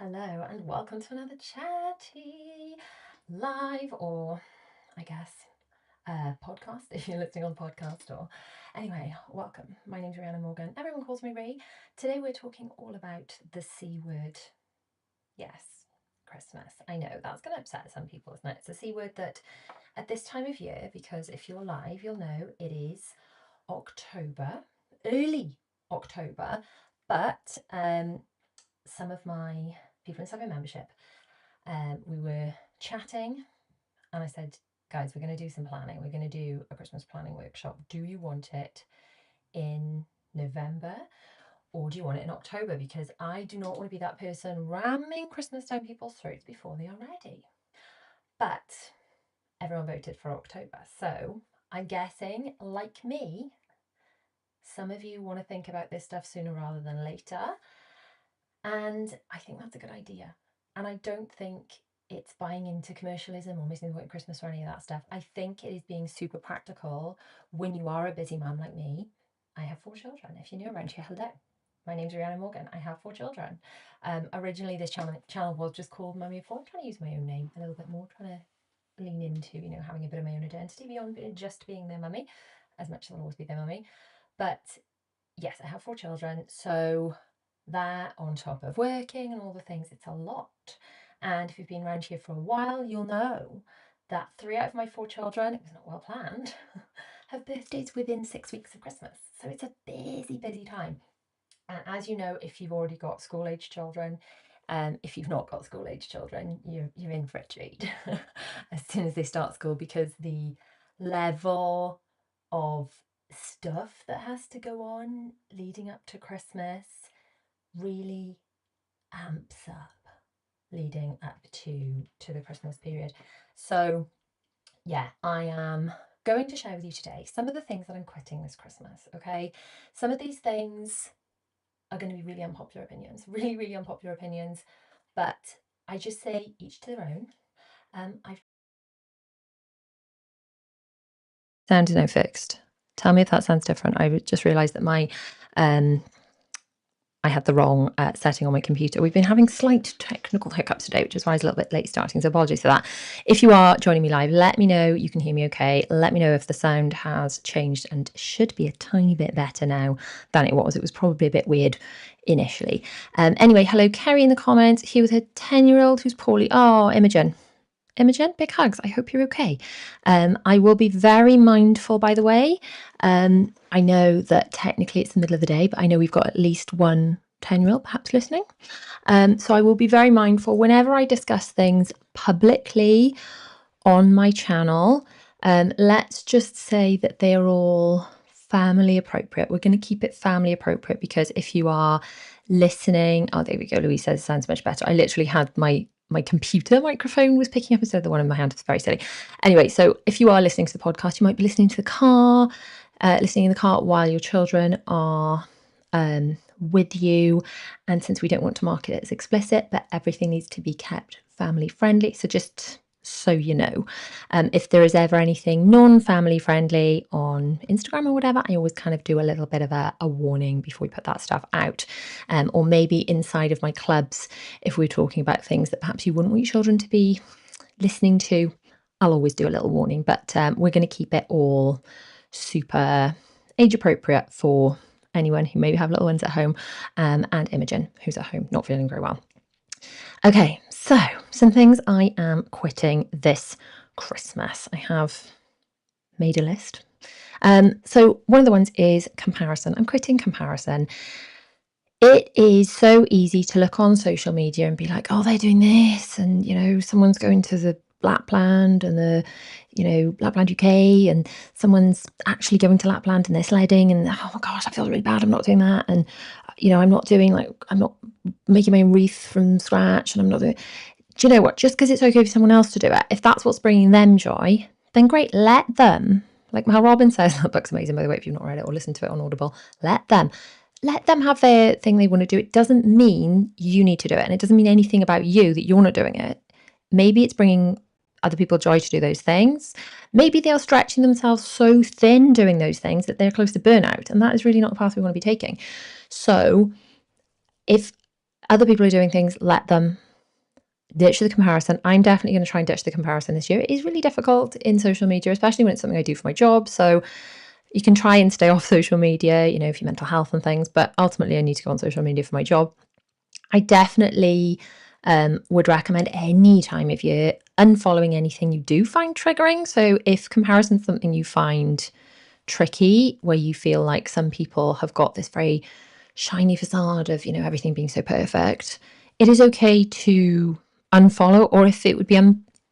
Hello and welcome to another chatty live, or I guess podcast if you're listening on podcast. Or anyway, welcome. My name's Rihanna Morgan. Everyone calls me Ree. Today we're talking all about the C word. Yes, Christmas. I know that's going to upset some people, isn't it? It's a C word that at this time of year, because if you're live, you'll know it is October, early October, but some of my people in Seven membership, we were chatting and I said, guys, we're going to do some planning. We're going to do a Christmas planning workshop. Do you want it in November or do you want it in October? Because I do not want to be that person ramming Christmas down people's throats before they are ready. But everyone voted for October. So I'm guessing, like me, some of you want to think about this stuff sooner rather than later. And I think that's a good idea. And I don't think it's buying into commercialism or missing the point of Christmas or any of that stuff. I think it is being super practical when you are a busy mum like me. I have 4 children. If you're new around here, hello. My name's Rihanna Morgan. I have 4 children. Originally, this channel was just called Mummy of 4. I'm trying to use my own name a little bit more, trying to lean into, having a bit of my own identity beyond just being their mummy, as much as I'll always be their mummy. But yes, I have 4 children. So that on top of working and all the things, it's a lot. And if you've been around here for a while, you'll know that 3 out of my 4 children, it was not well planned, have birthdays within 6 weeks of Christmas. So it's a busy, busy time. And as you know, if you've already got school-age children, if you've not got school-age children, you're in for a treat as soon as they start school, because the level of stuff that has to go on leading up to Christmas really amps up leading up to the Christmas period. So yeah, I am going to share with you today some of the things that I'm quitting this Christmas. Okay, some of these things are going to be really unpopular opinions, really unpopular opinions, but I just say each to their own. I've sound is now fixed. Tell me if that sounds different. I just realised that my I had the wrong setting on my computer. We've been having slight technical hiccups today, which is why I was a little bit late starting, so apologies for that. If you are joining me live, let me know you can hear me okay. Let me know if the sound has changed and should be a tiny bit better now than it was. It was probably a bit weird initially. Anyway, hello, Kerry in the comments, here with her 10-year-old who's poorly. Oh, Imogen, big hugs. I hope you're okay. I will be very mindful, by the way. I know that technically it's the middle of the day, but I know we've got at least one 10-year-old perhaps listening. So I will be very mindful whenever I discuss things publicly on my channel. Let's just say that they are all family appropriate. We're going to keep it family appropriate, because if you are listening, oh, there we go. Louise says it sounds much better. I literally had my computer microphone was picking up instead of the one in my hand. It's very silly. Anyway, so if you are listening to the podcast, you might be listening to the car, listening in the car while your children are with you. And since we don't want to mark it as explicit, but everything needs to be kept family friendly. So just so you know, if there is ever anything non-family friendly on Instagram or whatever, I always kind of do a little bit of a warning before we put that stuff out. Or maybe inside of my clubs, if we're talking about things that perhaps you wouldn't want your children to be listening to, I'll always do a little warning. But we're going to keep it all super age appropriate for anyone who maybe have little ones at home, and Imogen, who's at home not feeling very well. Okay, so some things I am quitting this Christmas. I have made a list. So one of the ones is comparison. I'm quitting comparison. It is so easy to look on social media and be like, oh, they're doing this, and someone's going to the Lapland and the Lapland UK, and someone's actually going to Lapland and they're sledding, and oh my gosh, I feel really bad, I'm not doing that. And I'm not making my own wreath from scratch, and I'm not doing. Do you know what? Just because it's okay for someone else to do it, if that's what's bringing them joy, then great, let them. Like Mel Robbins says, that book's amazing, by the way, if you've not read it or listened to it on Audible. Let them have their thing they want to do. It doesn't mean you need to do it, and it doesn't mean anything about you that you're not doing it. Maybe it's bringing other people joy to do those things. Maybe they are stretching themselves so thin doing those things that they're close to burnout, and that is really not the path we want to be taking. So if Other people are doing things, let them. Ditch the comparison. I'm definitely going to try and ditch the comparison this year. It is really difficult in social media, especially when it's something I do for my job. So you can try and stay off social media, you know, for your mental health and things, but ultimately I need to go on social media for my job. I definitely would recommend any time of year unfollowing anything you do find triggering. So if comparison is something you find tricky, where you feel like some people have got this very shiny facade of, you know, everything being so perfect, it is okay to unfollow, or if it would be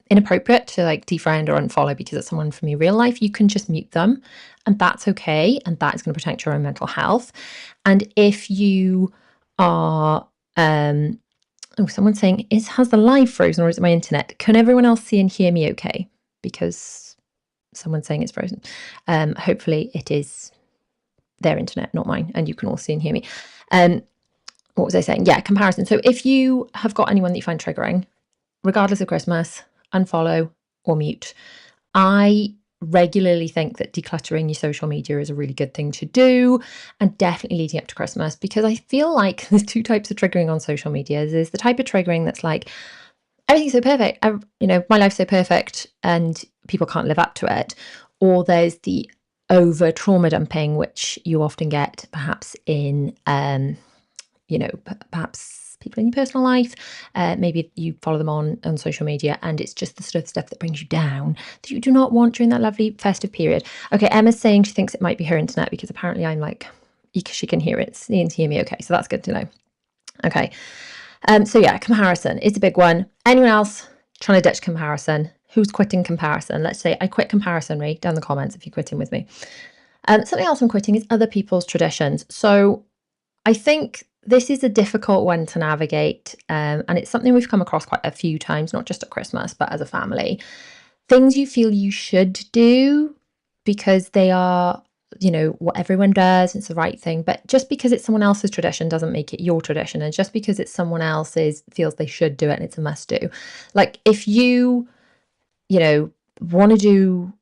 inappropriate to like defriend or unfollow because it's someone from your real life, you can just mute them, and that's okay, and that is going to protect your own mental health. And if you are someone's saying, has the live frozen or is it my internet? Can everyone else see and hear me okay? Because someone's saying it's frozen. Hopefully it is their internet, not mine, and you can all see and hear me. What was I saying? Yeah, comparison. So if you have got anyone that you find triggering, regardless of Christmas, unfollow or mute. I regularly think that decluttering your social media is a really good thing to do, and definitely leading up to Christmas, because I feel like there's two types of triggering on social media. There's the type of triggering that's like, everything's so perfect, my life's so perfect and people can't live up to it. Or there's the over trauma dumping, which you often get perhaps in perhaps people in your personal life. Maybe you follow them on social media, and it's just the sort of stuff that brings you down that you do not want during that lovely festive period. Okay, Emma's saying she thinks it might be her internet, because apparently I'm like, she can hear it, see and hear me okay, so that's good to know. Okay, so yeah, comparison is a big one. Anyone else trying to ditch comparison? Who's quitting comparison? Let's say I quit comparison. Read down the comments if you're quitting with me. Something else I'm quitting is other people's traditions. So I think this is a difficult one to navigate, and it's something we've come across quite a few times, not just at Christmas, but as a family. Things you feel you should do because they are, what everyone does, it's the right thing, but just because it's someone else's tradition doesn't make it your tradition, and just because it's someone else's feels they should do it and it's a must do. Like if you want to do,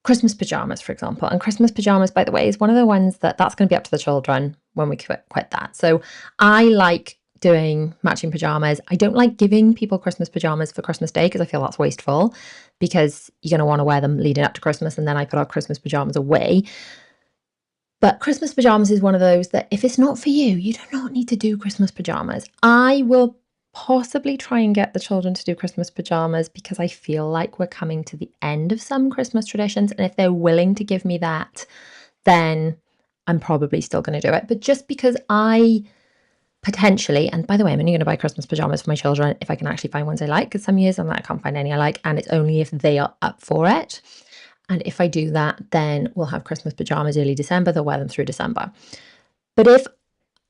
Christmas pajamas, for example. And Christmas pajamas, by the way, is one of the ones that's going to be up to the children when we quit that. So I like doing matching pajamas. I don't like giving people Christmas pajamas for Christmas Day because I feel that's wasteful, because you're going to want to wear them leading up to Christmas, and then I put our Christmas pajamas away. But Christmas pajamas is one of those that if it's not for you, you do not need to do Christmas pajamas. I will possibly try and get the children to do Christmas pajamas because I feel like we're coming to the end of some Christmas traditions. And if they're willing to give me that, then I'm probably still going to do it. But just because I potentially, and by the way, I'm only going to buy Christmas pajamas for my children if I can actually find ones I like, because some years I'm like, I can't find any I like, and it's only if they are up for it. And if I do that, then we'll have Christmas pajamas early December. They'll wear them through December. But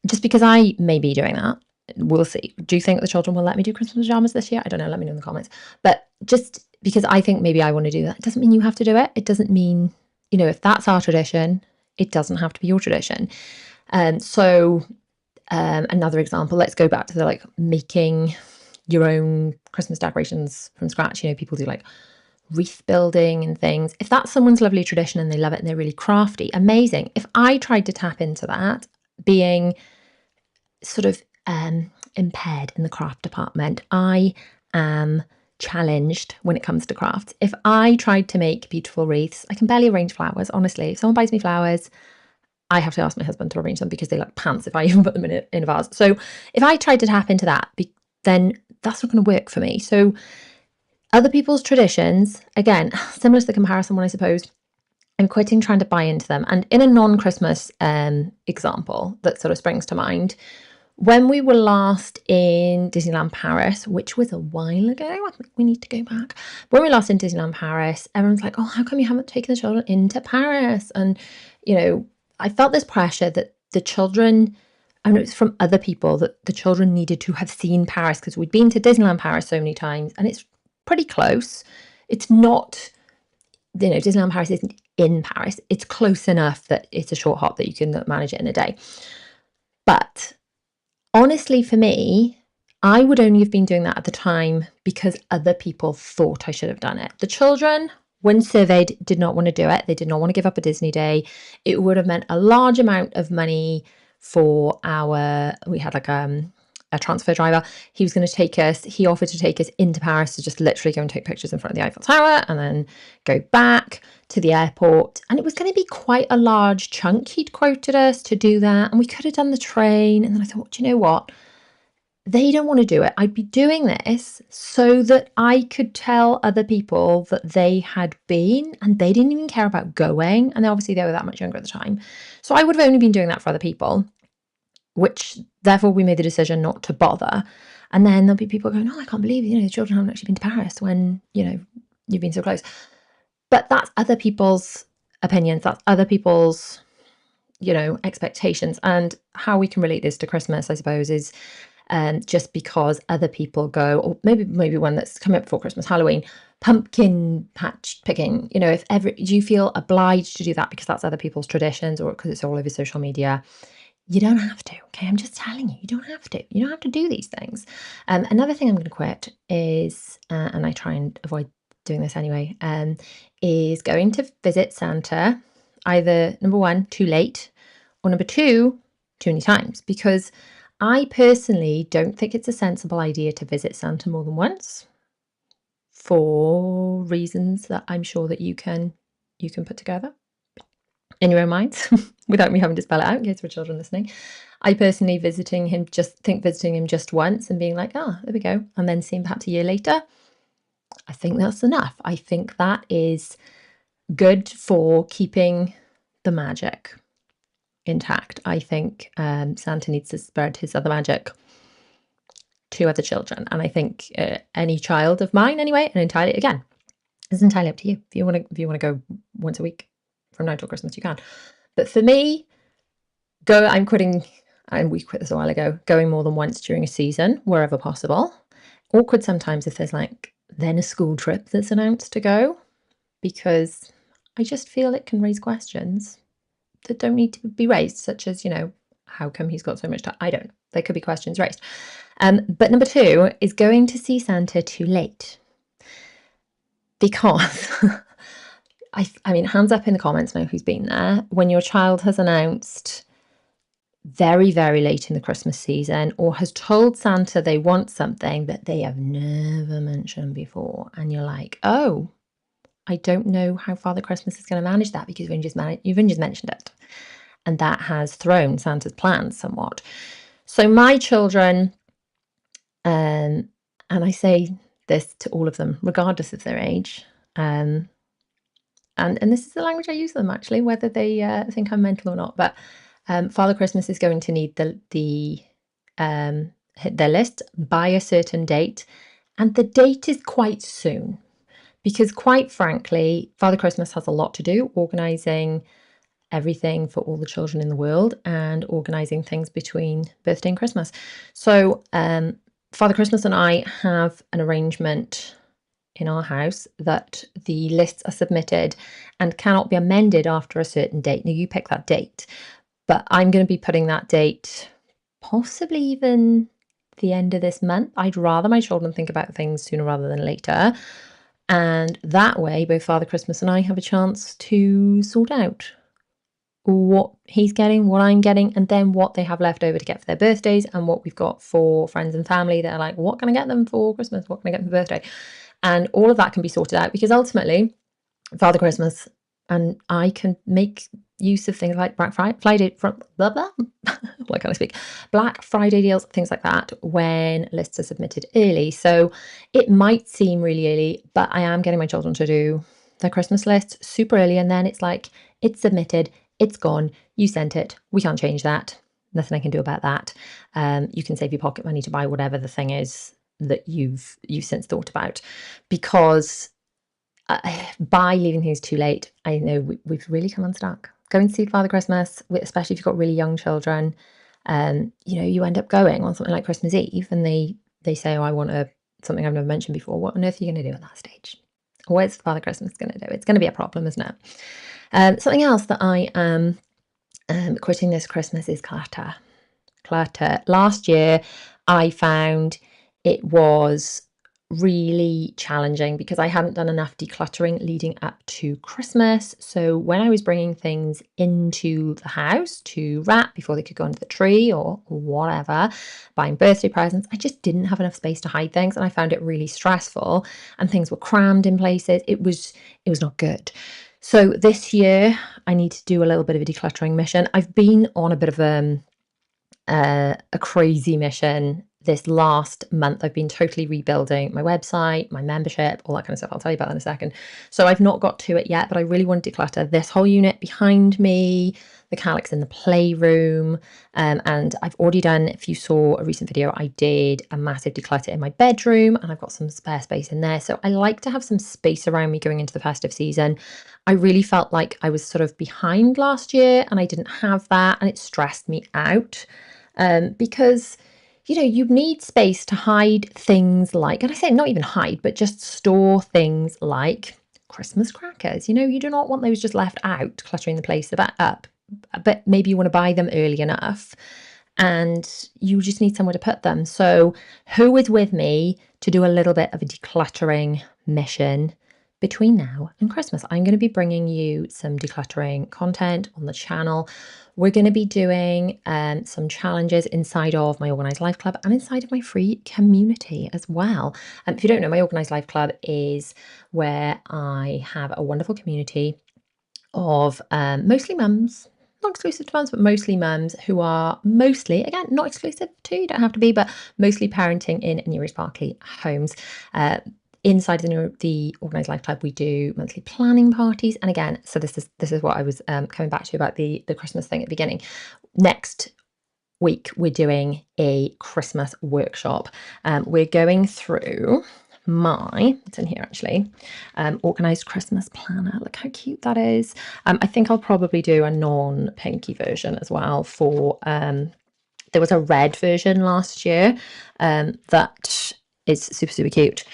just because I may be doing that, we'll see. Do you think the children will let me do Christmas pajamas this year? I don't know. Let me know in the comments. But just because I think maybe I want to do that, it doesn't mean you have to do it. It doesn't mean, if that's our tradition, it doesn't have to be your tradition. So another example, let's go back to the making your own Christmas decorations from scratch. People do wreath building and things. If that's someone's lovely tradition and they love it and they're really crafty, amazing. If I tried to tap into that, being sort of impaired in the craft department, I am challenged when it comes to crafts. If I tried to make beautiful wreaths, I can barely arrange flowers, honestly. If someone buys me flowers, I have to ask my husband to arrange them because they look pants if I even put them in a vase. So if I tried to tap into that, then that's not going to work for me. So other people's traditions, again, similar to the comparison one, I suppose, I'm quitting trying to buy into them. And in a non-Christmas example that sort of springs to mind, when we were last in Disneyland Paris, which was a while ago, I think we need to go back. When we were last in Disneyland Paris, everyone's like, oh, how come you haven't taken the children into Paris? And, I felt this pressure that the children, it was from other people, that the children needed to have seen Paris because we'd been to Disneyland Paris so many times and it's pretty close. It's not, Disneyland Paris isn't in Paris. It's close enough that it's a short hop that you can manage it in a day. But honestly, for me, I would only have been doing that at the time because other people thought I should have done it. The children, when surveyed, did not want to do it. They did not want to give up a Disney day. It would have meant a large amount of money for we had like a transfer driver. He was going to take us, he offered to take us into Paris to just literally go and take pictures in front of the Eiffel Tower and then go back to the airport. And it was going to be quite a large chunk. He'd quoted us to do that, and we could have done the train. And then I thought, do you know what? They don't want to do it. I'd be doing this so that I could tell other people that they had been, and they didn't even care about going. And obviously they were that much younger at the time. So I would have only been doing that for other people, which therefore we made the decision not to bother. And then there'll be people going, oh, I can't believe, the children haven't actually been to Paris when, you've been so close. But that's other people's opinions. That's other people's, expectations. And how we can relate this to Christmas, I suppose, is just because other people go, or maybe one that's coming up before Christmas, Halloween, pumpkin patch picking, if ever you feel obliged to do that because that's other people's traditions or because it's all over social media, you don't have to. Okay, I'm just telling you, you don't have to. You don't have to do these things. Another thing I'm going to quit is, and I try and avoid doing this anyway, is going to visit Santa either, number one, too late, or number two, too many times, because I personally don't think it's a sensible idea to visit Santa more than once for reasons that I'm sure that you can put together in your own minds without me having to spell it out in case for children listening. I personally visiting him just once and being like, there we go, and then seeing perhaps a year later, I think that's enough. I think that is good for keeping the magic intact. I think Santa needs to spread his other magic to other children, and I think any child of mine anyway, and it's entirely up to you. If you want to go once a week from now till Christmas, you can. But for me, I'm quitting, and we quit this a while ago, going more than once during a season wherever possible. Awkward sometimes if there's then a school trip that's announced to go, because I just feel it can raise questions that don't need to be raised, such as, how come he's got so much time? I don't know. There could be questions raised. But number two is going to see Santa too late. Because, I mean, hands up in the comments now who's been there. When your child has announced very, very late in the Christmas season, or has told Santa they want something that they have never mentioned before, and you're like, oh, I don't know how Father Christmas is going to manage that because you've only just mentioned it. And that has thrown Santa's plans somewhat. So my children, and I say this to all of them, regardless of their age, and this is the language I use to them actually, whether they think I'm mental or not. But Father Christmas is going to need hit their list by a certain date, and the date is quite soon. Because quite frankly, Father Christmas has a lot to do, organising everything for all the children in the world and organising things between birthday and Christmas. So Father Christmas and I have an arrangement in our house that the lists are submitted and cannot be amended after a certain date. Now, you pick that date, but I'm going to be putting that date possibly even the end of this month. I'd rather my children think about things sooner rather than later. And that way, both Father Christmas and I have a chance to sort out what he's getting, what I'm getting, and then what they have left over to get for their birthdays, and what we've got for friends and family that are like, what can I get them for Christmas? What can I get them for birthday? And all of that can be sorted out, because ultimately, Father Christmas and I can make use of things like Black Friday, why can't I speak? Black Friday deals, things like that, when lists are submitted early. So it might seem really early, but I am getting my children to do their Christmas list super early, and then it's like, it's submitted, it's gone, you sent it, we can't change that, nothing I can do about that. You can save your pocket money to buy whatever the thing is that you've since thought about, because by leaving things too late, I know we've really come unstuck. Going to see Father Christmas, especially if you've got really young children, you end up going on something like Christmas Eve, and they say, oh, I want something I've never mentioned before. What on earth are you going to do at that stage? What's Father Christmas going to do? It's going to be a problem, isn't it? Something else that I am quitting this Christmas is clutter. Last year, I found it was really challenging because I hadn't done enough decluttering leading up to Christmas. So when I was bringing things into the house to wrap before they could go under the tree or whatever, buying birthday presents, I just didn't have enough space to hide things, and I found it really stressful, and things were crammed in places. It was not good. So this year I need to do a little bit of a decluttering mission. I've been on a bit of a crazy mission this last month. I've been totally rebuilding my website, my membership, all that kind of stuff. I'll tell you about that in a second. So I've not got to it yet, but I really want to declutter this whole unit behind me, the calyx in the playroom. And I've already done, if you saw a recent video, I did a massive declutter in my bedroom, and I've got some spare space in there. So I like to have some space around me going into the festive season. I really felt like I was sort of behind last year and I didn't have that, and it stressed me out. Because you need space to hide things like, and I say not even hide, but just store things like Christmas crackers. You do not want those just left out, cluttering the place up. But maybe you want to buy them early enough and you just need somewhere to put them. So who is with me to do a little bit of a decluttering mission between now and Christmas? I'm going to be bringing you some decluttering content on the channel. We're going to be doing some challenges inside of my Organised Life Club and inside of my free community as well. If you don't know, my Organised Life Club is where I have a wonderful community of mostly mums, not exclusive to mums, but mostly mums who are mostly, again, not exclusive to, you don't have to be, but mostly parenting in new sparkly homes. Inside the Organised Life Club, we do monthly planning parties. And again, so this is what I was coming back to about the Christmas thing at the beginning. Next week, we're doing a Christmas workshop. We're going through it's in here actually, Organised Christmas Planner. Look how cute that is. I think I'll probably do a non-pinky version as well for, there was a red version last year that is super, super cute.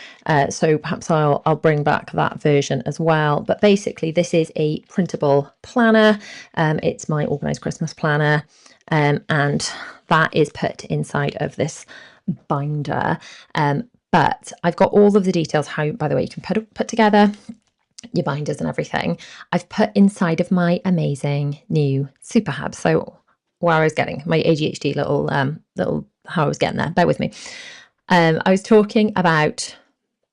So perhaps I'll bring back that version as well. But basically, this is a printable planner. It's my Organised Christmas Planner. And that is put inside of this binder. But I've got all of the details how, by the way, you can put together your binders and everything. I've put inside of my amazing new super hub. So where I was getting my ADHD little how I was getting there, bear with me. I was talking about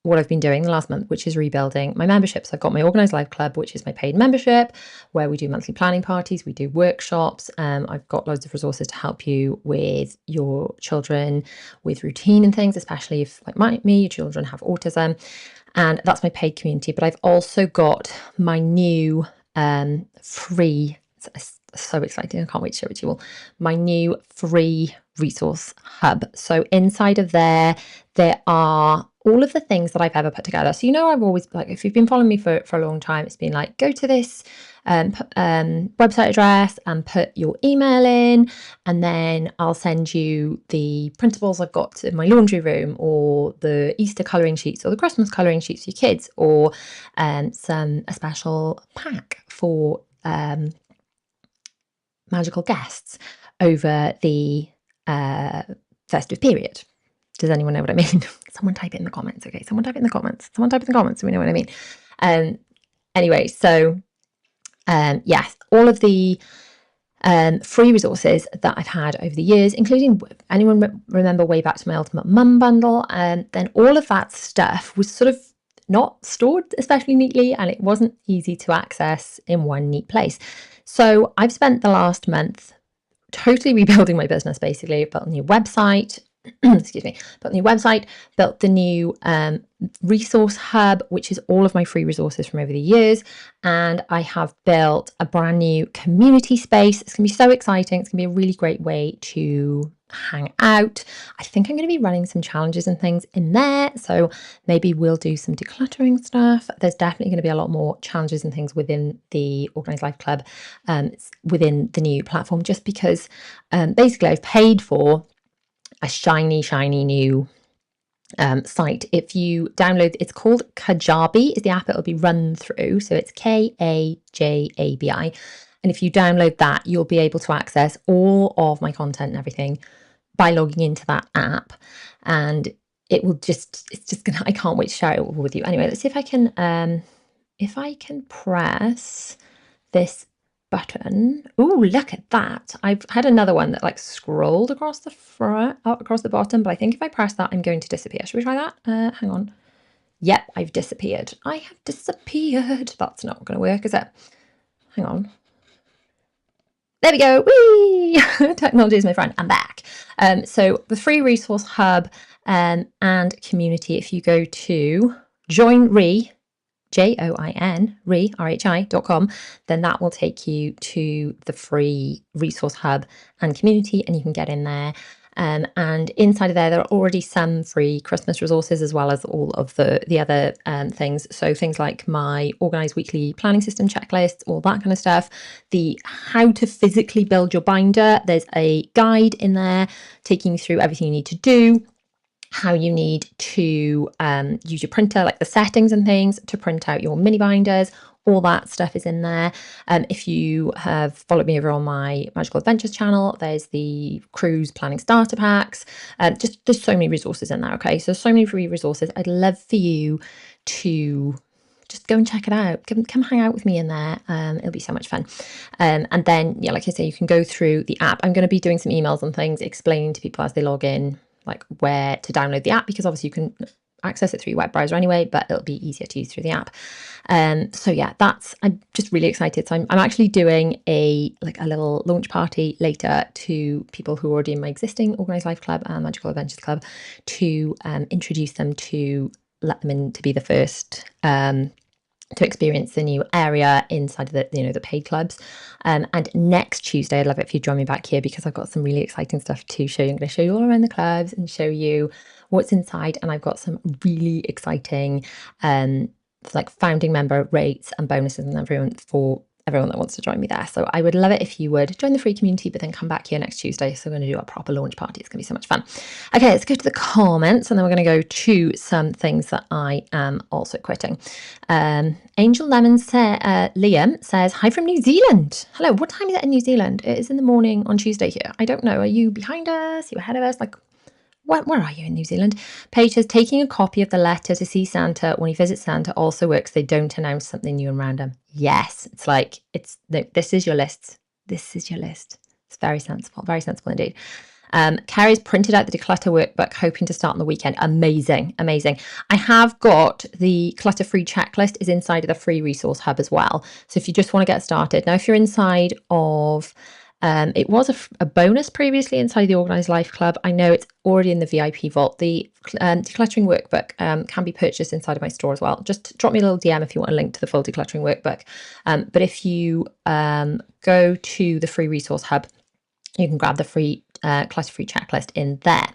what I've been doing the last month, which is rebuilding my memberships. I've got my Organised Life Club, which is my paid membership, where we do monthly planning parties, we do workshops. I've got loads of resources to help you with your children with routine and things, especially if, like me, your children have autism. And that's my paid community. But I've also got my new free, so exciting, I can't wait to show it to you all, my new free resource hub. So inside of there are all of the things that I've ever put together. So I've always, like, if you've been following me for a long time, it's been like, go to this website address and put your email in, and then I'll send you the printables I've got in my laundry room, or the Easter colouring sheets, or the Christmas colouring sheets for your kids, or a special pack for magical guests over the festive period. Does anyone know what I mean? Someone type it in the comments. Okay, someone type it in the comments. Someone type it in the comments so we know what I mean. Anyway, so yes, all of the free resources that I've had over the years, including, anyone remember way back to my Ultimate Mum bundle, and then all of that stuff was sort of not stored especially neatly, and it wasn't easy to access in one neat place. So I've spent the last month totally rebuilding my business. Basically, built a new website, excuse me, built a new website, built the new resource hub, which is all of my free resources from over the years. And I have built a brand new community space. It's going to be so exciting. It's going to be a really great way to hang out. I think I'm going to be running some challenges and things in there. So maybe we'll do some decluttering stuff. There's definitely going to be a lot more challenges and things within the Organised Life Club, within the new platform, just because basically I've paid for a shiny new site. If you download, it's called Kajabi is the app it'll be run through. So it's Kajabi. And if you download that, you'll be able to access all of my content and everything by logging into that app. And it will just, it's just gonna, I can't wait to share it all with you. Anyway, let's see if I can press this button. Oh, look at that. I've had another one that like scrolled across the front, across the bottom, but I think if I press that, I'm going to disappear. Should we try that? Hang on. Yep, I've disappeared. I have disappeared. That's not going to work, is it? Hang on. There we go. Whee! Technology is my friend. I'm back. So the free resource hub and community, if you go to joinri, JOIN, RHI.com, then that will take you to the free resource hub and community, and you can get in there. And inside of there are already some free Christmas resources, as well as all of the other things. So things like my organised weekly planning system checklist, all that kind of stuff. The how to physically build your binder. There's a guide in there taking you through everything you need to do, how you need to use your printer, like the settings and things to print out your mini binders. All that stuff is in there. If you have followed me over on my Magical Adventures channel, there's the cruise planning starter packs. Just there's so many resources in there. Okay, so many free resources. I'd love for you to just go and check it out. Come hang out with me in there. It'll be so much fun. And then, yeah, like I say, you can go through the app. I'm going to be doing some emails and things explaining to people as they log in, like where to download the app, because obviously you can access it through your web browser anyway, but it'll be easier to use through the app. So yeah, I'm just really excited. So I'm actually doing a little launch party later to people who are already in my existing Organised Life Club and Magical Adventures Club to introduce them, to let them in to be the first to experience the new area inside of the paid clubs. And next Tuesday, I'd love it if you join me back here, because I've got some really exciting stuff to show you. I'm going to show you all around the clubs and show you what's inside. And I've got some really exciting like founding member rates and bonuses and everyone that wants to join me there. So I would love it if you would join the free community, but then come back here next Tuesday. So we're going to do a proper launch party. It's going to be so much fun. Okay, let's go to the comments, and then we're going to go to some things that I am also quitting. Angel Lemon Liam says, hi from New Zealand. Hello, what time is it in New Zealand? It is in the morning on Tuesday here. I don't know. Are you behind us? Are you ahead of us? Like, where are you in New Zealand? Paige says, taking a copy of the letter to see Santa when he visits Santa also works. They don't announce something new and random. Yes, it's like, this is your list. This is your list. It's very sensible indeed. Carrie's printed out the declutter workbook, hoping to start on the weekend. Amazing. I have got the clutter-free checklist is inside of the free resource hub as well. So if you just want to get started. Now, if you're inside of... it was a bonus previously inside the Organised Life Club. I know it's already in the VIP vault. The decluttering workbook can be purchased inside of my store as well. Just drop me a little DM if you want a link to the full decluttering workbook. But if you go to the free resource hub, you can grab the free clutter-free checklist in there.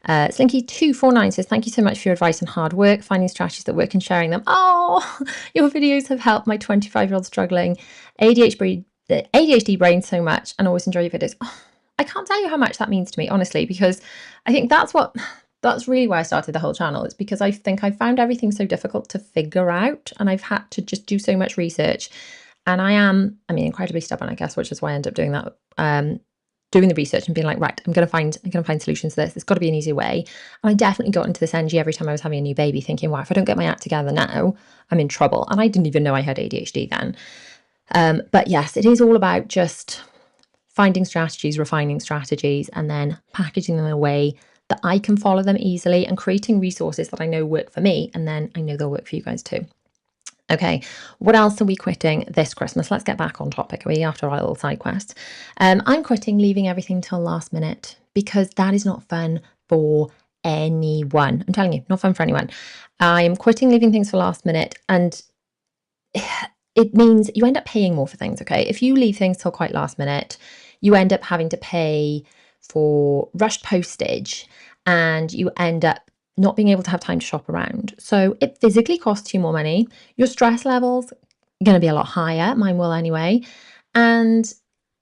Slinky249 says, thank you so much for your advice and hard work, finding strategies that work and sharing them. Oh, your videos have helped my 25-year-old struggling ADHD brain so much, and always enjoy your videos. Oh, I can't tell you how much that means to me, honestly, because I think that's really why I started the whole channel. It's because I think I found everything so difficult to figure out, and I've had to just do so much research. And I am, incredibly stubborn, I guess, which is why I ended up doing that. Doing the research and being like, right, I'm gonna find solutions to this. There's got to be an easier way. And I definitely got into this energy every time I was having a new baby, thinking, wow, if I don't get my act together now, I'm in trouble. And I didn't even know I had ADHD then. But yes, it is all about just finding strategies, refining strategies, and then packaging them in a way that I can follow them easily, and creating resources that I know work for me, and then I know they'll work for you guys too. Okay, what else are we quitting this Christmas? Let's get back on topic, are we, after our little side quest? I'm quitting leaving everything till last minute, because that is not fun for anyone. I'm telling you, not fun for anyone. I'm quitting leaving things for last minute, and it means you end up paying more for things, okay? If you leave things till quite last minute, you end up having to pay for rushed postage, and you end up not being able to have time to shop around. So it physically costs you more money. Your stress levels are going to be a lot higher. Mine will anyway. And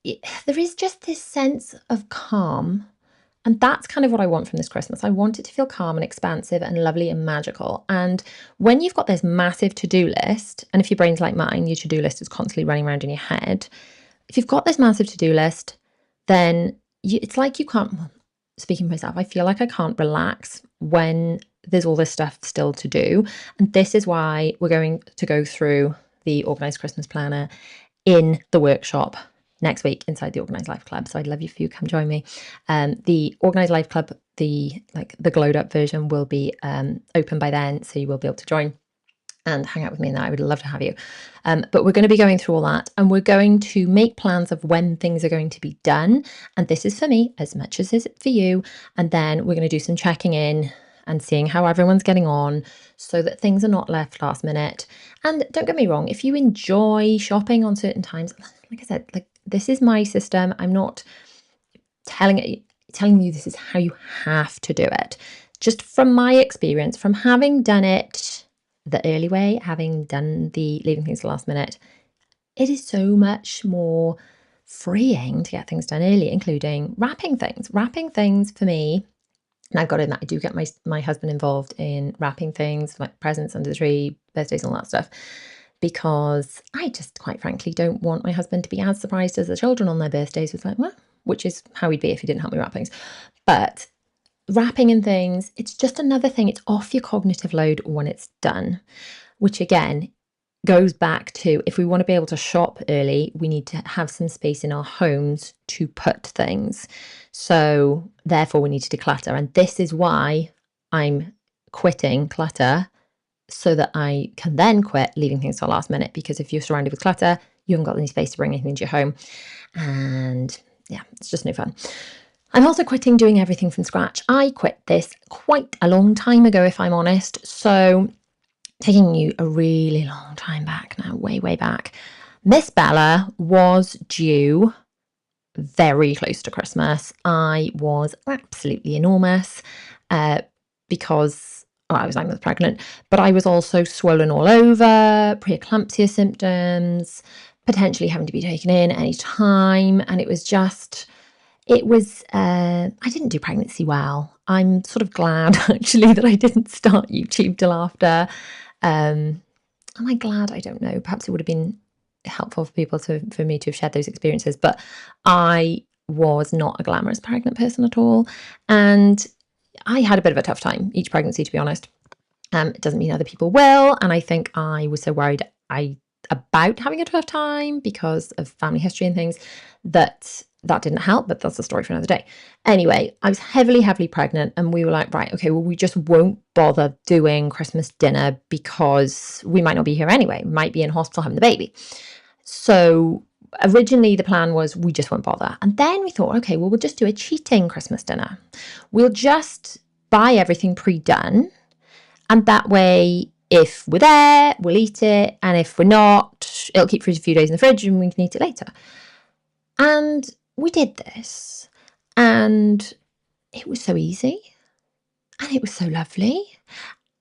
there is just this sense of calm. And that's kind of what I want from this Christmas. I want it to feel calm and expansive and lovely and magical. And when you've got this massive to-do list, and if your brain's like mine, your to-do list is constantly running around in your head. If you've got this massive to-do list, then it's like you can't, speaking for myself, I feel like I can't relax when there's all this stuff still to do. And this is why we're going to go through the Organised Christmas Planner in the workshop next week inside the Organised Life Club. So I'd love you if you come join me. The Organised Life Club, the glowed up version, will be open by then, so you will be able to join and hang out with me in that. I would love to have you. But we're going to be going through all that, and we're going to make plans of when things are going to be done. And this is for me as much as is for you. And then we're going to do some checking in and seeing how everyone's getting on, so that things are not left last minute. And don't get me wrong, if you enjoy shopping on certain times, like I said, like, this is my system. I'm not telling you this is how you have to do it. Just from my experience, from having done it the early way, having done the leaving things to the last minute, it is so much more freeing to get things done early, including wrapping things. Wrapping things for me, and I've got in that I do get my husband involved in wrapping things, like presents under the tree, birthdays, and all that stuff, because I just, quite frankly, don't want my husband to be as surprised as the children on their birthdays with, like, well, which is how he'd be if he didn't help me wrap things. But wrapping and things, it's just another thing. It's off your cognitive load when it's done, which again goes back to, if we want to be able to shop early, we need to have some space in our homes to put things. So therefore we need to declutter. And this is why I'm quitting clutter, so that I can then quit leaving things to the last minute. Because if you're surrounded with clutter, you haven't got any space to bring anything into your home. And yeah, it's just no fun. I'm also quitting doing everything from scratch. I quit this quite a long time ago, if I'm honest. So taking you a really long time back now, way, way back, Miss Bella was due very close to Christmas. I was absolutely enormous because I was pregnant, but I was also swollen all over, preeclampsia symptoms, potentially having to be taken in any time. And it was just, I didn't do pregnancy well. I'm sort of glad actually that I didn't start YouTube till after. Am I glad? I don't know. Perhaps it would have been helpful for people for me to have shared those experiences, but I was not a glamorous pregnant person at all. And I had a bit of a tough time each pregnancy, to be honest. It doesn't mean other people will. And I think I was so worried about having a tough time because of family history and things that didn't help, but that's a story for another day. Anyway, I was heavily pregnant, and we were like, right, okay, well, we just won't bother doing Christmas dinner because we might not be here anyway, might be in hospital having the baby. So originally the plan was we just won't bother. And then we thought, okay, well, we'll just do a cheating Christmas dinner. We'll just buy everything pre-done. And that way, if we're there, we'll eat it. And if we're not, it'll keep for a few days in the fridge and we can eat it later. And we did this. And it was so easy. And it was so lovely.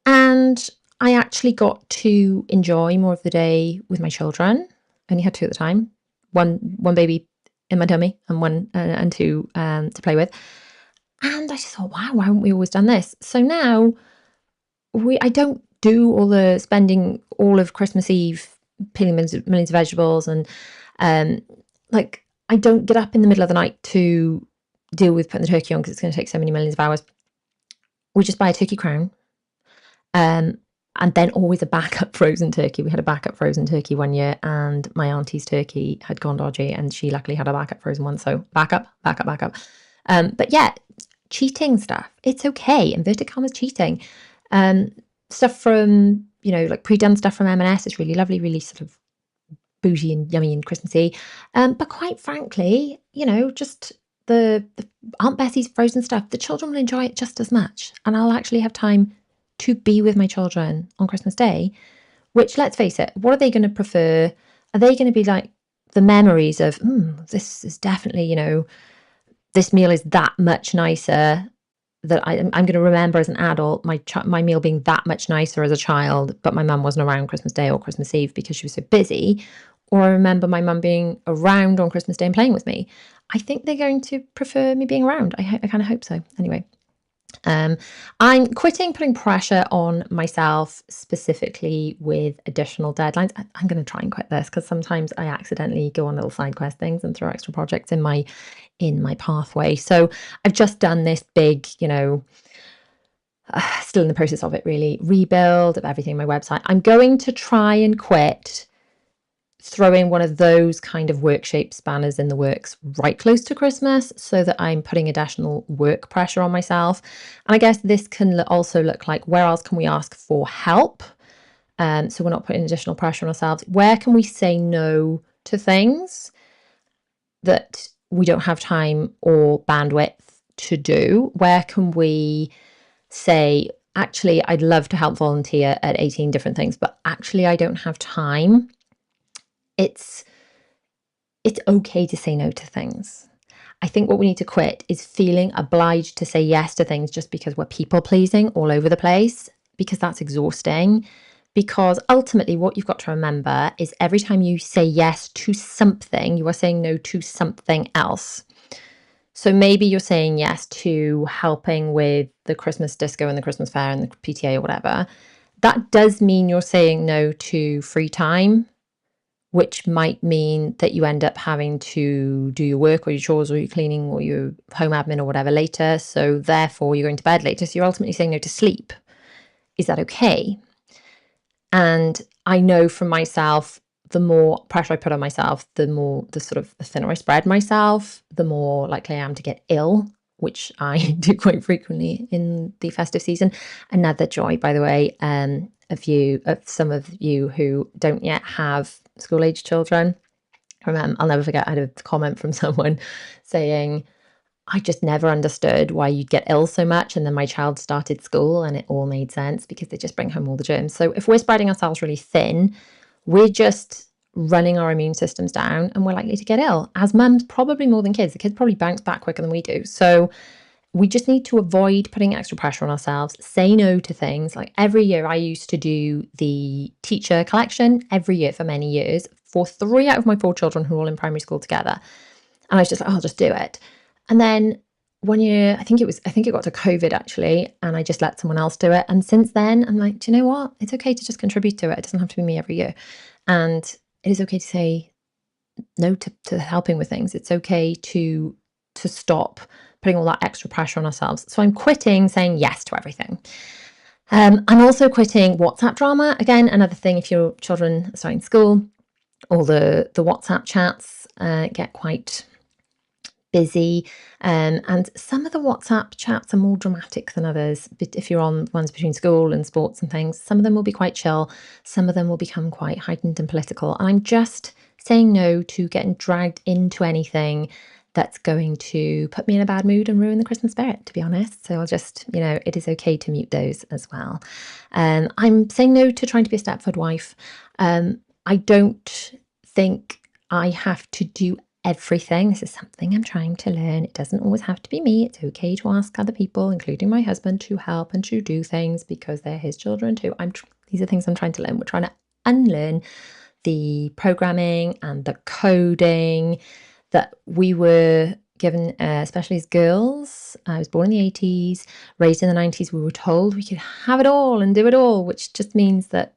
And I actually got to enjoy more of the day with my children. I only had 2 at the time. One baby in my tummy and one and 2 to play with. And I just thought, wow, why haven't we always done this? So now I don't do all the spending all of Christmas Eve peeling millions of vegetables, and I don't get up in the middle of the night to deal with putting the turkey on because it's going to take so many millions of hours. We just buy a turkey crown, and then always a backup frozen turkey. We had a backup frozen turkey one year, and my auntie's turkey had gone dodgy, and she luckily had a backup frozen one. So backup. But yeah, cheating stuff, it's okay. Inverted commas cheating. Stuff from, like pre-done stuff from M&S is really lovely, really sort of bougie and yummy and Christmassy. But quite frankly, just the Aunt Bessie's frozen stuff, the children will enjoy it just as much. And I'll actually have time to be with my children on Christmas Day, which, let's face it, what are they going to prefer? Are they going to be like the memories of, this is definitely, this meal is that much nicer, that I'm going to remember as an adult my meal being that much nicer as a child, but my mum wasn't around Christmas Day or Christmas Eve because she was so busy? Or I remember my mum being around on Christmas Day and playing with me. I think they're going to prefer me being around. I kind of hope so. Anyway, I'm quitting putting pressure on myself, specifically with additional deadlines. I'm going to try and quit this because sometimes I accidentally go on little side quest things and throw extra projects in my pathway. So I've just done this big, Still in the process of it, really. Rebuild of everything on my website. I'm going to try and quit throwing one of those kind of work shaped spanners in the works right close to Christmas, so that I'm putting additional work pressure on myself. And I guess this can also look like, where else can we ask for help? So we're not putting additional pressure on ourselves. Where can we say no to things that we don't have time or bandwidth to do? Where can we say, actually, I'd love to help volunteer at 18 different things, but actually I don't have time? It's okay to say no to things. I think what we need to quit is feeling obliged to say yes to things just because we're people pleasing all over the place, because that's exhausting. Because ultimately, what you've got to remember is every time you say yes to something, you are saying no to something else. So maybe you're saying yes to helping with the Christmas disco and the Christmas fair and the PTA or whatever. That does mean you're saying no to free time, which might mean that you end up having to do your work or your chores or your cleaning or your home admin or whatever later. So therefore, you're going to bed later. So you're ultimately saying no to sleep. Is that okay? And I know from myself, the more pressure I put on myself, the thinner I spread myself, the more likely I am to get ill, which I do quite frequently in the festive season. Another joy, by the way, of some of you who don't yet have school-age children. I'll never forget, I had a comment from someone saying, I just never understood why you'd get ill so much. And then my child started school and it all made sense, because they just bring home all the germs. So if we're spreading ourselves really thin, we're just running our immune systems down and we're likely to get ill. As mums, probably more than kids. The kids probably bounce back quicker than we do. So we just need to avoid putting extra pressure on ourselves, say no to things. Like every year, I used to do the teacher collection every year for many years for 3 out of my 4 children who are all in primary school together. And I was just like, I'll just do it. And then 1 year, I think it got to COVID actually, and I just let someone else do it. And since then, I'm like, do you know what? It's okay to just contribute to it. It doesn't have to be me every year. And it is okay to say no to helping with things. It's okay to stop putting all that extra pressure on ourselves. So I'm quitting saying yes to everything. I'm also quitting WhatsApp drama. Again, another thing, if your children are starting school, all the WhatsApp chats get quite busy, and some of the WhatsApp chats are more dramatic than others. But if you're on ones between school and sports and things, some of them will be quite chill, some of them will become quite heightened and political. And I'm just saying no to getting dragged into anything that's going to put me in a bad mood and ruin the Christmas spirit, to be honest. So I'll just, it is okay to mute those as well. I'm saying no to trying to be a Stepford wife. I don't think I have to do everything. This is something I'm trying to learn. It doesn't always have to be me. It's okay to ask other people, including my husband, to help and to do things because they're his children too. These are things I'm trying to learn. We're trying to unlearn the programming and the coding that we were given, especially as girls. I was born in the 80s, raised in the 90s. We were told we could have it all and do it all, which just means that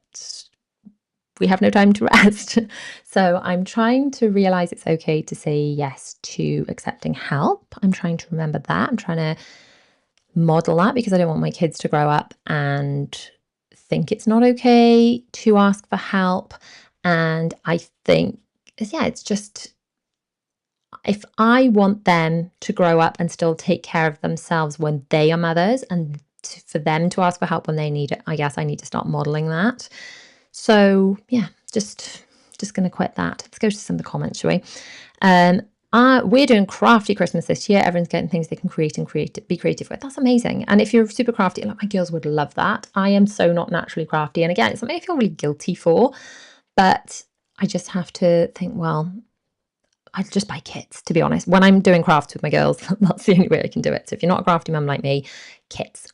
we have no time to rest. So I'm trying to realize it's okay to say yes to accepting help. I'm trying to remember that. I'm trying to model that, because I don't want my kids to grow up and think it's not okay to ask for help. And I think, it's just, if I want them to grow up and still take care of themselves when they are mothers, and for them to ask for help when they need it, I guess I need to start modeling that. So just going to quit that. Let's go to some of the comments, shall we? We're doing crafty Christmas this year. Everyone's getting things they can create and be creative with. That's amazing. And if you're super crafty, like my girls would love that. I am so not naturally crafty. And again, it's something I feel really guilty for, but I just have to think, well, I just buy kits, to be honest. When I'm doing crafts with my girls, that's the only way I can do it. So if you're not a crafty mum like me,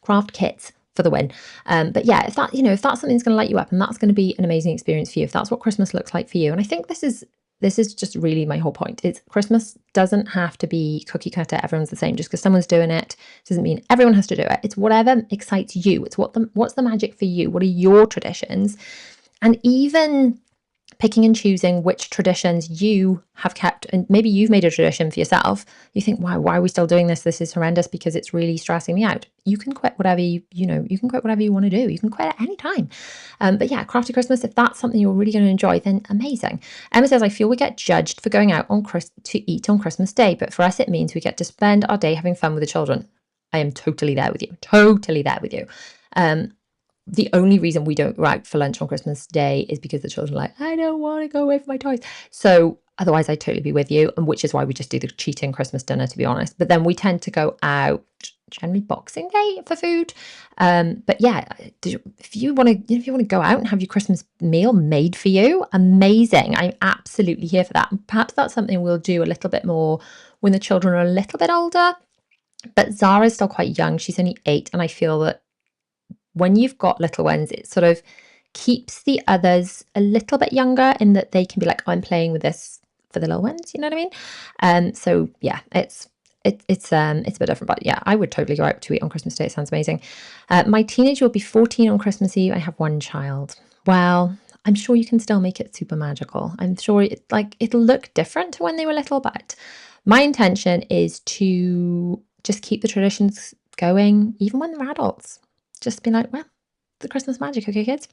craft kits for the win. But if that, if that's something that's going to light you up and that's going to be an amazing experience for you, if that's what Christmas looks like for you. And I think this is just really my whole point. It's Christmas doesn't have to be cookie cutter. Everyone's the same. Just because someone's doing it doesn't mean everyone has to do it. It's whatever excites you. It's what's the magic for you. What are your traditions? And even picking and choosing which traditions you have kept, and maybe you've made a tradition for yourself. You think, wow, why are we still doing this? This is horrendous because it's really stressing me out. You can quit whatever you can quit whatever you want to do. You can quit at any time. But yeah, Crafty Christmas, if that's something you're really going to enjoy, then amazing. Emma says, I feel we get judged for going out to eat on Christmas Day, but for us it means we get to spend our day having fun with the children. I am totally there with you. Totally there with you. The only reason we don't go out for lunch on Christmas Day is because the children are like, I don't want to go away from my toys. So otherwise I'd totally be with you, and which is why we just do the cheating Christmas dinner, to be honest. But then we tend to go out generally Boxing Day for food. But yeah, if you want to go out and have your Christmas meal made for you, amazing. I'm absolutely here for that. And perhaps that's something we'll do a little bit more when the children are a little bit older. But Zara's still quite young. She's only 8, and I feel that when you've got little ones, it sort of keeps the others a little bit younger in that they can be like, oh, I'm playing with this for the little ones, you know what I mean? So yeah, it's a bit different, but yeah, I would totally go out to eat on Christmas Day. It sounds amazing. My teenager will be 14 on Christmas Eve. I have one child. Well, I'm sure you can still make it super magical. I'm sure it'll look different to when they were little, but my intention is to just keep the traditions going, even when they're adults. Just be like, well, the Christmas magic, okay, kids?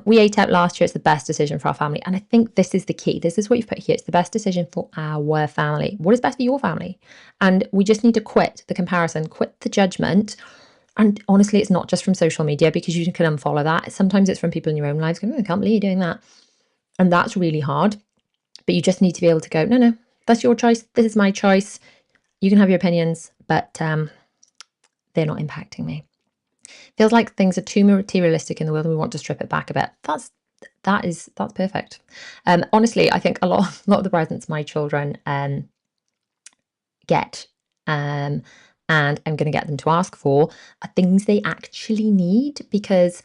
We ate out last year. It's the best decision for our family. And I think this is the key. This is what you've put here. It's the best decision for our family. What is best for your family? And we just need to quit the comparison, quit the judgment. And honestly, it's not just from social media, because you can unfollow that. Sometimes it's from people in your own lives going, I can't believe you're doing that. And that's really hard. But you just need to be able to go, no, that's your choice. This is my choice. You can have your opinions, but they're not impacting me. Feels like things are too materialistic in the world and we want to strip it back a bit. That's perfect. Honestly, I think a lot of the presents my children get and I'm going to get them to ask for are things they actually need, because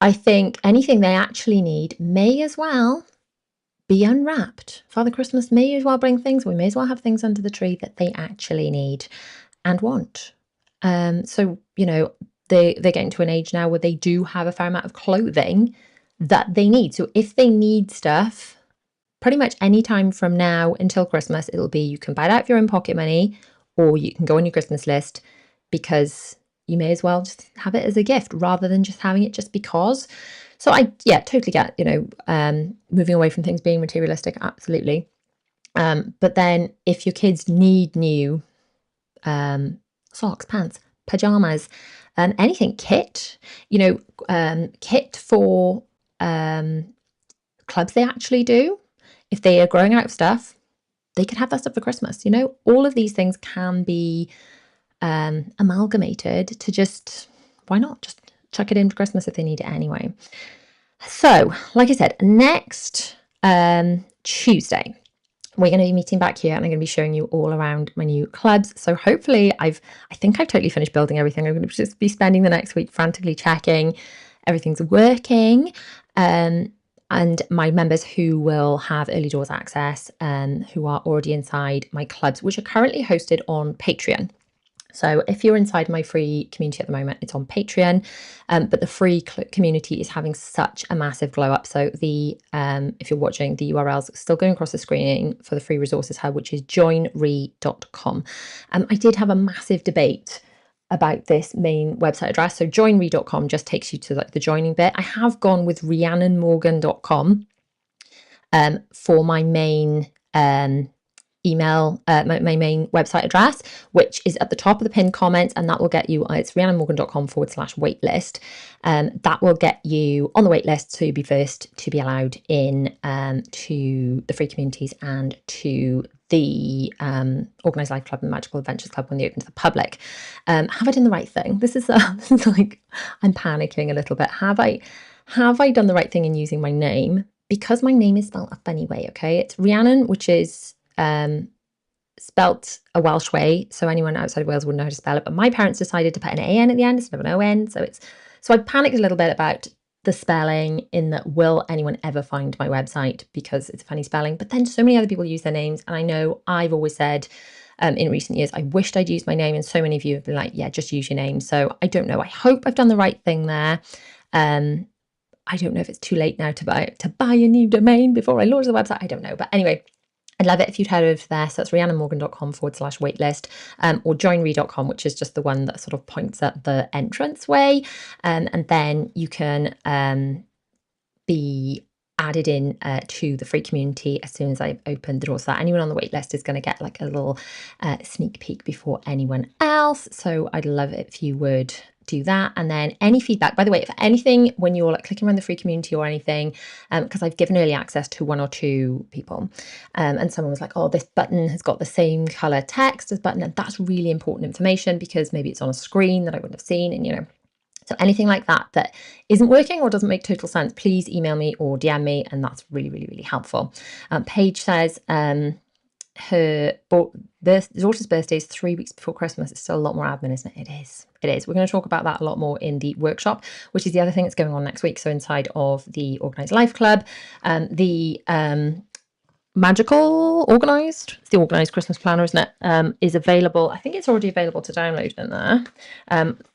I think anything they actually need may as well be unwrapped. Father Christmas may as well bring things. We may as well have things under the tree that they actually need and want. So, they're getting to an age now where they do have a fair amount of clothing that they need. So if they need stuff, pretty much any time from now until Christmas, it'll be, you can buy it out of your own pocket money, or you can go on your Christmas list, because you may as well just have it as a gift rather than just having it just because. So I totally get, moving away from things being materialistic, absolutely. But then if your kids need new socks, pants, pajamas, anything, kit for clubs they actually do. If they are growing out of stuff, they can have that stuff for Christmas. All of these things can be amalgamated to just, why not just chuck it in for Christmas if they need it anyway. So, like I said, next Tuesday, we're going to be meeting back here, and I'm going to be showing you all around my new clubs. So hopefully I think I've totally finished building everything. I'm going to just be spending the next week frantically checking everything's working. And my members who will have early doors access, who are already inside my clubs, which are currently hosted on Patreon. So if you're inside my free community at the moment, it's on Patreon, but the free community is having such a massive glow up. So if you're watching, the URL's still going across the screen for the free resources hub, which is joinre.com. I did have a massive debate about this main website address. So joinre.com just takes you to the joining bit. I have gone with rhiannonmorgan.com for my main email, my main website address, which is at the top of the pinned comment, and that will get you, it's rhiannonmorgan.com/waitlist. That will get you on the waitlist, so you'll be first to be allowed in to the free communities and to the Organised Life Club and Magical Adventures Club when they open to the public. Have I done the right thing? This is like, I'm panicking a little bit. Have I done the right thing in using my name? Because my name is spelled a funny way, okay? It's Rhiannon, which is spelt a Welsh way, so anyone outside of Wales wouldn't know how to spell it, but my parents decided to put an AN at the end instead of an ON, so I panicked a little bit about the spelling, in that, will anyone ever find my website because it's a funny spelling? But then so many other people use their names, and I know I've always said in recent years I wished I'd used my name, and so many of you have been like, yeah, just use your name. So I don't know, I hope I've done the right thing there. I don't know if it's too late now to buy a new domain before I launch the website. I don't know. But anyway, I'd love it if you'd head over there. So that's rhiannamorgan.com/waitlist, or joinre.com, which is just the one that sort of points at the entrance way. And then you can be added in to the free community as soon as I open the door. So that anyone on the wait list is going to get like a little sneak peek before anyone else. So I'd love it if you would do that. And then any feedback, by the way, if anything, when you're like clicking around the free community or anything, because I've given early access to 1 or 2 people, and someone was like, oh, this button has got the same color text as button, and that's really important information because maybe it's on a screen that I wouldn't have seen, and so anything like that isn't working or doesn't make total sense, please email me or DM me, and that's really, really, really helpful. Paige says her daughter's birthday is 3 weeks before Christmas. It's still a lot more admin, isn't it? It is. We're going to talk about that a lot more in the workshop, which is the other thing that's going on next week. So inside of the Organised Life Club, the it's the organised Christmas planner, isn't it, is available. I think it's already available to download in there.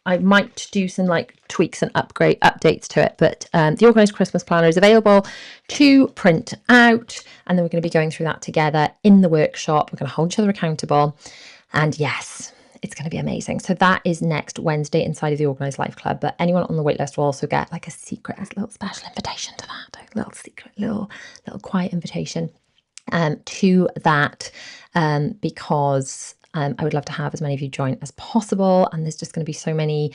I might do some like tweaks and updates to it, but the organised Christmas planner is available to print out, and then we're going to be going through that together in the workshop. We're going to hold each other accountable, and yes, it's going to be amazing. So that is next Wednesday inside of the Organised Life Club, but anyone on the waitlist will also get like a secret, a little special invitation to that, a little secret, little quiet invitation to that, because I would love to have as many of you join as possible. And there's just going to be so many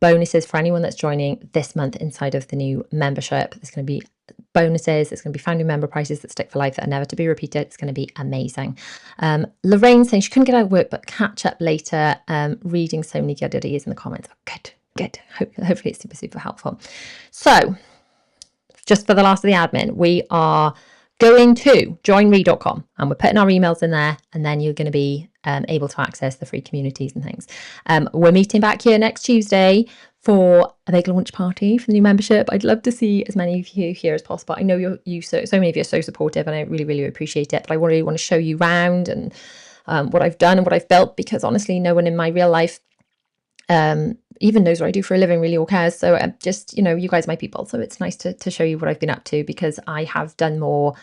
bonuses for anyone that's joining this month inside of the new membership. There's going to be bonuses. There's going to be founding member prices that stick for life that are never to be repeated. It's going to be amazing. Lorraine saying she couldn't get out of work, but catch up later. Reading so many good ideas in the comments. Good. Hopefully it's super helpful. So just for the last of the admin, we are going to joinre.com, and we're putting our emails in there, and then you're going to be able to access the free communities and things. We're meeting back here next Tuesday for a big launch party for the new membership. I'd love to see as many of you here as possible. I know so many of you are so supportive, and I really, really appreciate it. But I really want to show you around and what I've done and what I've built, because honestly, no one in my real life even knows what I do for a living really, or cares. So just, you guys are my people. So it's nice to show you what I've been up to, because I have done more.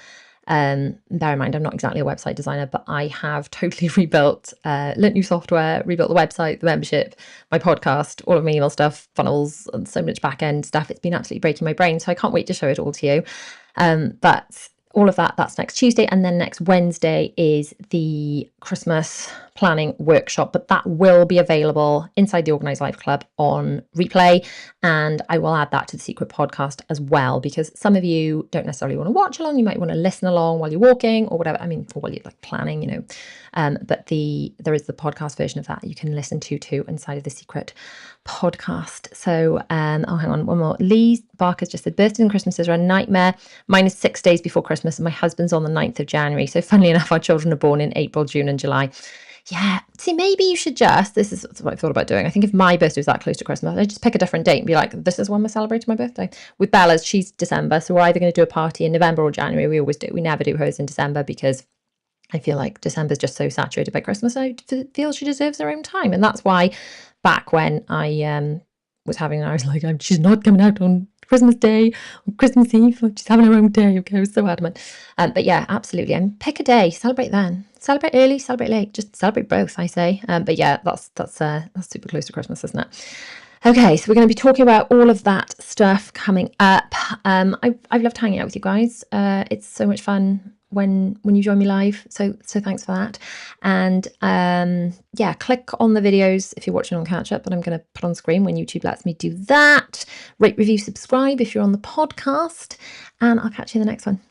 Bear in mind, I'm not exactly a website designer, but I have totally rebuilt, learnt new software, rebuilt the website, the membership, my podcast, all of my email stuff, funnels, and so much back end stuff. It's been absolutely breaking my brain. So I can't wait to show it all to you. But all of that's next Tuesday. And then next Wednesday is the Christmas planning workshop, but that will be available inside the Organised Life Club on replay. And I will add that to the secret podcast as well, because some of you don't necessarily want to watch along. You might want to listen along while you're walking or whatever. I mean, or while you're like planning, but there is the podcast version of that you can listen to too inside of the secret podcast. So, hang on, one more. Lee Barker's just said, birthdays and Christmases are a nightmare. Mine is 6 days before Christmas, and my husband's on the 9th of January. So funnily enough, our children are born in April, June and July. Yeah, see, maybe you should this is what I've thought about doing. I think if my birthday was that close to Christmas, I'd just pick a different date and be like, this is when we're celebrating my birthday. With Bella's, she's December, so we're either going to do a party in November or January. We always do. We never do hers in December, because I feel like December's just so saturated by Christmas. I feel she deserves her own time. And that's why back when I I was like, she's not coming out on Christmas Day, on Christmas Eve, she's having her own day. Okay, I was so adamant. But yeah, absolutely. And pick a day, celebrate then. Celebrate early, celebrate late. Just celebrate both, I say. But yeah, that's super close to Christmas, isn't it? Okay, so we're going to be talking about all of that stuff coming up. I've loved hanging out with you guys. It's so much fun when you join me live, so thanks for that. And yeah, click on the videos if you're watching on catch up, but I'm going to put on screen when YouTube lets me do that. Rate, review, subscribe if you're on the podcast, and I'll catch you in the next one.